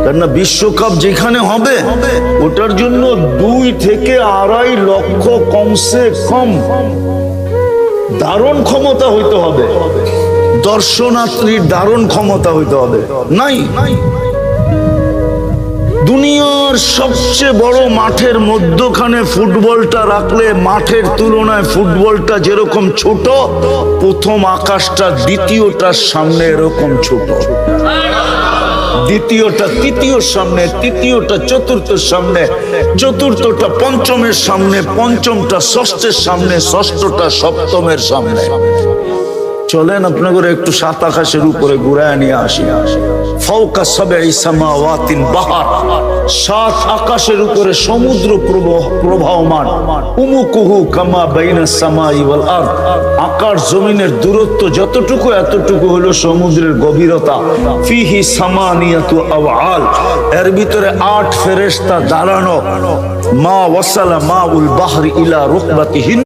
কেননা বিশ্বকাপ যেখানে হবে ওটার জন্য 2 থেকে 2.5 লক্ষ কমসে কম ধারণ ক্ষমতা হইতে হবে, দর্শনার্থীর ধারণ ক্ষমতা হইতে হবে। নাই, দুনিয়ার সবচেয়ে বড় মাঠের মধ্যখানে ফুটবলটা রাখলে মাঠের তুলনায় ফুটবলটা যেরকম ছোট, প্রথম আকাশটা দ্বিতীয়টার সামনে এরকম ছোট, দ্বিতীয়টা তৃতীয়র সামনে, তৃতীয়টা চতুর্থের সামনে, চতুর্থটা পঞ্চমের সামনে, পঞ্চমটা ষষ্ঠের সামনে, ষষ্ঠটা সপ্তমের সামনে। চলেন আপনাদের একটু সাত আকাশের উপরে ঘুরায় নিয়ে আসি। ফাওকা সাবঈ সামাওয়াতিন বাহার, সাত আকাশের উপরে সমুদ্র প্রবাহমান। উমুকুহু কামা বাইনাস সামাই ওয়াল আরদ, আকাশ জমিনের দূরত্ব যতটুকু এতটুকু হলো সমুদ্রের গভীরতা। ফিহি সামানিয়াতু আওয়াল, এর ভিতরে 8 ফেরেশতা দাঁড়ানো। মা ওয়াসালা মাউল বাহরি ইলা রুকবাতিহিন,